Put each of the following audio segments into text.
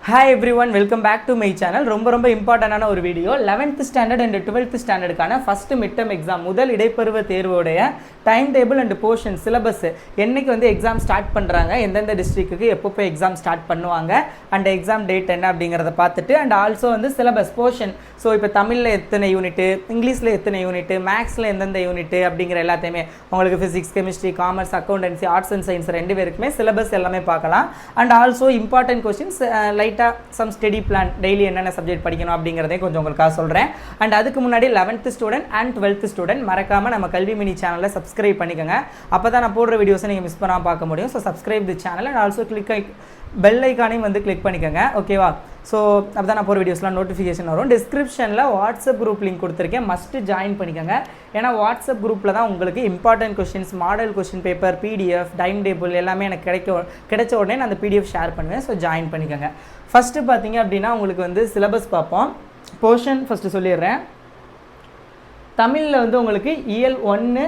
Hi everyone, welcome back to my channel. ரொம்ப இம்பார்ட்டன்டான ஒரு video 11th standard and 12th ஸ்டாண்டர்டுக்கான ஃபர்ஸ்ட் மிட் டர்ம் எக்ஸாம் முதல் இடைப்பருவ தேர்வோடைய time table and portion syllabus என்னைக்கு வந்து எக்ஸாம் ஸ்டார்ட் பண்ணுறாங்க, எந்தெந்த டிஸ்ட்ரிக்ட்டுக்கு எப்போ எக்ஸாம் ஸ்டார்ட் பண்ணுவாங்க அண்ட் எக்ஸாம் டேட் என்ன அப்படிங்கிறத பார்த்துட்டு அண்ட் ஆல்சோ வந்து சிலபஸ் போர்ஷன். ஸோ இப்போ தமிழில் எத்தனை யூனிட்டு, இங்கிலீஷில் எத்தனை யூனிட்டு, மேக்ஸில் எந்தெந்த யூனிட்டு அப்படிங்கிற எல்லாத்தையுமே உங்களுக்கு physics, chemistry, commerce, accountancy, arts and science ரெண்டு பேருக்குமே சிலபஸ் எல்லாமே பார்க்கலாம். அண்ட் ஆல்சோ இம்பார்ட்டன்ட் கொஸ்டின்ஸ் லைட்டாக சம் ஸ்டடி பிளான் டெய்லி என்னென்ன சப்ஜெக்ட் படிக்கணும் அப்படிங்கிறதே கொஞ்சம் உங்களுக்காக சொல்கிறேன். அண்ட் அதுக்கு முன்னாடி 11th student and 12th student மறக்காமல் நம்ம கல்வி மினி சேனலை சப்ஸ்கிரைப் பண்ணிக்கோங்க. அப்போ தான் நான் போடுற வீடியோஸை நீங்கள் மிஸ் பண்ணாமல் பார்க்க முடியும். So subscribe the channel and also bell ஐக்கானையும் வந்து கிளிக் பண்ணிக்கோங்க. ஓகேவா? ஸோ அப்போ தான் நான் போகிற வீடியோஸ்லாம் நோட்டிஃபிகேஷன் வரும். டிஸ்கிரிப்ஷனில் வாட்ஸ்அப் குரூப் லிங்க் கொடுத்துருக்கேன், மஸ்ட்டு ஜாயின் பண்ணிக்கோங்க. ஏன்னா வாட்ஸ்அப் குரூப்பில் தான் உங்களுக்கு important questions, model question paper, PDF, time table எல்லாமே எனக்கு கிடைச்ச உடனே நான் அந்த பிடிஎஃப் ஷேர் பண்ணுவேன். ஸோ ஜாயின் பண்ணிக்கோங்க. ஃபஸ்ட்டு பார்த்தீங்க அப்படின்னா உங்களுக்கு வந்து சிலபஸ் பார்ப்போம். போர்ஷன் ஃபஸ்ட்டு சொல்லிடுறேன். தமிழில் வந்து உங்களுக்கு இயல் 1,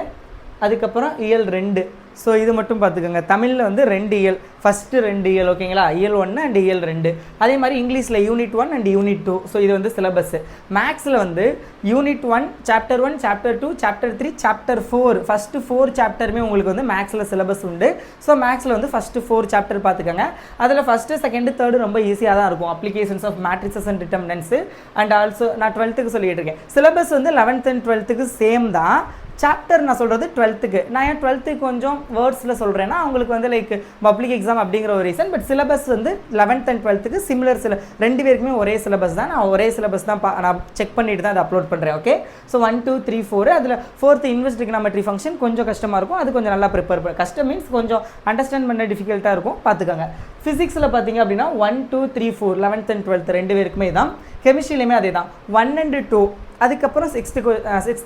அதுக்கப்புறம் இயல் 2. ஸோ இது மட்டும் பார்த்துக்கோங்க. தமிழில் வந்து 2 இயல், ஃபஸ்ட்டு 2 இயல், ஓகேங்களா? இயல் 1 அண்ட் இயல் 2. அதே மாதிரி இங்கிலீஷில் யூனிட் 1 அண்ட் யூனிட் 2. ஸோ இது வந்து சிலபஸ்ஸு. மேக்ஸில் வந்து unit 1, chapter 1, chapter 2, chapter 3, chapter 4. First 4 சாப்டருமே உங்களுக்கு வந்து மேக்ஸில் சிலபஸ் உண்டு. ஸோ மேக்ஸில் வந்து ஃபஸ்ட்டு 4 சாப்டர் பார்த்துக்கோங்க. அதில் ஃபஸ்ட்டு, செகண்டு, தேர்டு ரொம்ப ஈஸியாக தான் இருக்கும். Applications of matrices and determinants. And also நான் 12th சொல்லிட்டு இருக்கேன். சிலபஸ் வந்து 11th and 12th சேம் தான். சாப்டர் நான் சொல்கிறது 12th. நான் ஏன் 12th கொஞ்சம் வேர்ட்ஸில் சொல்கிறேன்னா அவங்களுக்கு வந்து லைக் பப்ளிக் எக்ஸாம் அப்படிங்கிற ஒரு ரீசன். பட் சிலபஸ் வந்து 11th and 12th சிமிலர். ரெண்டு பேருக்குமே ஒரே சிலபஸ் தான். நான் ஒரே சிலபஸ் தான் நான் செக் பண்ணிட்டு தான் அதை அப்லோட் பண்ணுறேன். ஓகே? ஸோ 1, 2, 3, 4. அதில் 4th இன்வெர்ஸ் ட்ரிகனாமெட்ரி ஃபங்க்ஷன் கொஞ்சம் கஷ்டமாக இருக்கும். அது கொஞ்சம் நல்லா ப்ரிப்பேர் பண்ண, கஷ்டம் மீன்ஸ் கொஞ்சம் அண்டர்ஸ்டாண்ட் பண்ண டிஃபிகல்ட்டாக இருக்கும், பார்த்துக்கோங்க. ஃபிசிக்ஸில் பார்த்தீங்க அப்படின்னா 1, 2, 3, 4 11th and 12th ரெண்டு பேருக்குமே தான். கெமிஸ்ட்ரியிலையுமே அதே தான். 1 and 2, அதுக்கப்புறம் 6th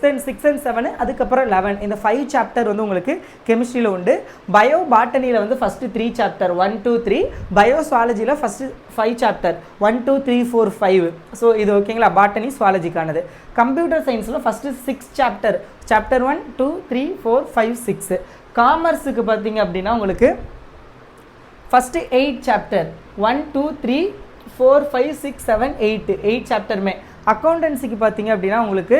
and 7, அதுக்கப்புறம் 11. இந்த 5 சாப்டர் வந்து உங்களுக்கு கெமிஸ்ட்ரியில் உண்டு. பயோ பாட்டனியில் வந்து ஃபஸ்ட்டு 3 சாப்டர் 1, 2, 3. பயோ சுவாலஜியில் ஃபஸ்ட்டு 5 சாப்டர் 1, 2, 3, 4, 5. ஸோ இது ஓகேங்களா? பாட்டனி சுவாலஜிக்கானது. கம்ப்யூட்டர் சயின்ஸில் ஃபஸ்ட்டு 6 சாப்டர் 1, 2, 3, 4, 5, 6. காமர்ஸுக்கு பார்த்தீங்க அப்படின்னா உங்களுக்கு ஃபஸ்ட்டு 8 சாப்டர் 1, 2, 3, 4, 5, 6, 7, 8 சாப்டருமே. அக்கௌண்டன்சிக்கு பார்த்தீங்க அப்படின்னா உங்களுக்கு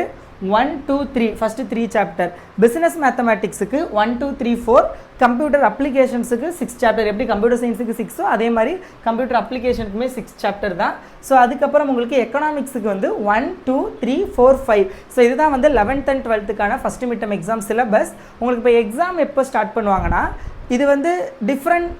1, 2, 3 ஃபஸ்ட்டு 3 சாப்டர். பிஸ்னஸ் மேத்தமேட்டிக்ஸுக்கு 1, 2, 3, 4. கம்ப்யூட்டர் அப்ளிகேஷன்ஸுக்கு 6 சாப்டர். எப்படி கம்ப்யூட்டர் சயின்ஸுக்கு 6ஓ அதே மாதிரி கம்ப்யூட்டர் அப்ளிகேஷனுக்குமே 6 சாப்டர் தான். ஸோ அதுக்கப்புறம் உங்களுக்கு எக்கனாமிக்ஸுக்கு வந்து 1, 2, 3, 4, 5. ஸோ இதுதான் வந்து 11th and 12th first mid term exam syllabus. உங்களுக்கு இப்போ எக்ஸாம் எப்போ ஸ்டார்ட் பண்ணுவாங்கன்னா, இது வந்து டிஃப்ரெண்ட்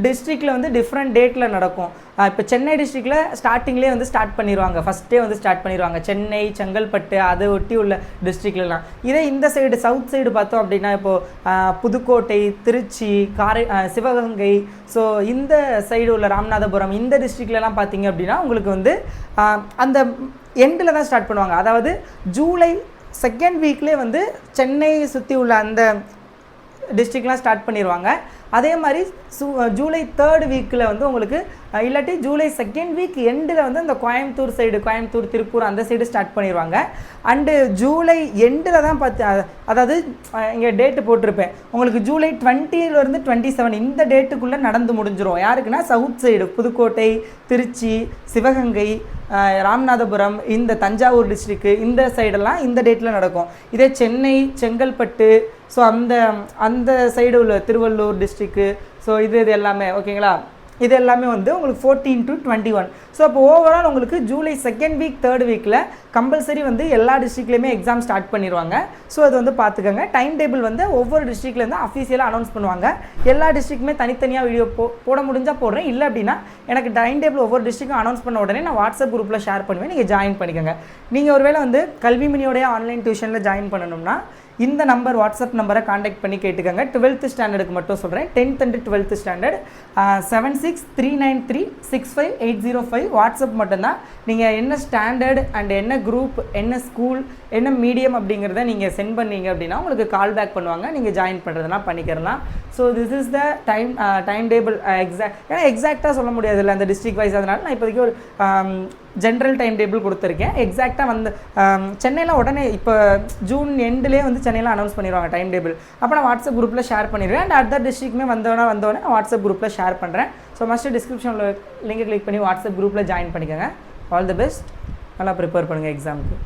டிஸ்ட்ரிக்டில் வந்து டிஃப்ரெண்ட் டேட்டில் நடக்கும். இப்போ சென்னை டிஸ்ட்ரிக்டில் ஸ்டார்டிங்லேயே வந்து ஸ்டார்ட் பண்ணிடுவாங்க, ஃபஸ்ட்டே வந்து ஸ்டார்ட் பண்ணிடுவாங்க. சென்னை, செங்கல்பட்டு, அதை ஒட்டி உள்ள டிஸ்ட்ரிக்ட்லாம். இதே இந்த சைடு சவுத் சைடு பார்த்தோம் அப்படின்னா இப்போது புதுக்கோட்டை, திருச்சி, சிவகங்கை, ஸோ இந்த சைடு உள்ள ராமநாதபுரம், இந்த டிஸ்ட்ரிக்ட்லலாம் பார்த்தீங்க அப்படின்னா உங்களுக்கு வந்து அந்த எண்டில் தான் ஸ்டார்ட் பண்ணுவாங்க. அதாவது ஜூலை 2nd வீக்லேயே வந்து சென்னை சுற்றி உள்ள அந்த டிஸ்ட்ரிக்ட்லாம் ஸ்டார்ட் பண்ணிடுவாங்க. அதே மாதிரி ஜூலை 3rd வீக்கில் வந்து உங்களுக்கு இல்லாட்டி ஜூலை 2nd வீக் எண்டில் வந்து இந்த கோயம்புத்தூர் சைடு, கோயம்புத்தூர், திருப்பூர் அந்த சைடு ஸ்டார்ட் பண்ணிடுவாங்க. அண்டு ஜூலை எண்டில் தான் அதாவது இங்கே டேட்டு போட்டிருப்பேன் உங்களுக்கு ஜூலை 20லேருந்து 27 இந்த டேட்டுக்குள்ளே நடந்து முடிஞ்சிடும். யாருக்குன்னா சவுத் சைடு புதுக்கோட்டை, திருச்சி, சிவகங்கை, ராமநாதபுரம், இந்த தஞ்சாவூர் டிஸ்ட்ரிக்கு இந்த சைடெல்லாம் இந்த டேட்டில் நடக்கும். இதே சென்னை, செங்கல்பட்டு, ஸோ அந்த சைடு உள்ள திருவள்ளூர் டிஸ்ட்ரிக்கு, ஸோ இது எல்லாமே ஓகேங்களா? இது எல்லாமே வந்து உங்களுக்கு 14 to 21. ஸோ அப்போ ஓவரால் உங்களுக்கு ஜூலை 2nd வீக் 3rd வீக்கில் கம்பல்சரி வந்து எல்லா டிஸ்ட்ரிக்ட்லேயுமே எக்ஸாம் ஸ்டார்ட் பண்ணிடுவாங்க. ஸோ அது வந்து பார்த்துக்கோங்க. டைம் டேபிள் வந்து ஒவ்வொரு டிஸ்ட்ரிக்ட்லேருந்து அஃபீஷியலாக அனௌன்ஸ் பண்ணுவாங்க. எல்லா டிஸ்ட்ரிக்ட்டுமே தனித்தனியாக வீடியோ போட முடிஞ்சால் போடுறேன். இல்லை அப்படின்னா எனக்கு டைம் டேபிள் ஒவ்வொரு டிஸ்ட்ரிக்டும் அனௌன்ஸ் பண்ண உடனே நான் வாட்ஸ்அப் குரூப்பில் ஷேர் பண்ணுவேன், நீங்கள் ஜாயின் பண்ணிக்கோங்க. நீங்கள் ஒருவேளை வந்து கல்வி மினியோடைய ஆன்லைன் டியூஷனில் ஜாயின் பண்ணணும்னா இந்த நம்பர், வாட்ஸ்அப் நம்பரை காண்டாக்ட் பண்ணி கேட்டுக்கோங்க. 12th ஸ்டாண்டர்டுக்கு மட்டும் சொல்கிறேன். 10th and 12th standard 7639365805 WhatsApp மட்டும்தான். நீங்கள் என்ன ஸ்டாண்டர்ட் அண்ட் என்ன குரூப், என்ன ஸ்கூல், என்ன மீடியம் அப்படிங்கிறத நீங்கள் சென்ட் பண்ணீங்க அப்படின்னா உங்களுக்கு கால் பேக் பண்ணுவாங்க. நீங்கள் ஜாயின் பண்ணுறதுனா பண்ணிக்கிறலாம். So this is the time table. ஏன்னா எக்ஸாக்டாக சொல்ல முடியாதுல்ல அந்த டிஸ்ட்ரிக்ட் வைஸ். அதனால் நான் இப்போதைக்கு ஒரு ஜென்ரல் டைம் டேபிள் கொடுத்துருக்கேன். எக்ஸாக்டாக வந்து சென்னையில் உடனே இப்போ ஜூன் எண்ட்லேயே வந்து சென்னையில் அனௌன்ஸ் பண்ணிடுவாங்க டைம் டேபிள். அப்போ நான் வாட்ஸ்அப் குரூப்பில் ஷேர் பண்ணிடுவேன். அண்ட் அதர் டிஸ்ட்ரிக்ட்டுமே வந்தோடனே வாட்ஸ்அப் குரூப்பில் ஷேர் பண்ணுறேன். ஸோ ஸோ மஸ்ட்டு டிஸ்கிரிப்ஷனில் லிங்கை கிளிக் பண்ணி வாட்ஸ்அப் குரூப்பில் ஜாயின் பண்ணிக்கோங்க. All the best. நல்லா ப்ரிப்பேர் பண்ணுங்கள் எக்ஸாமுக்கு.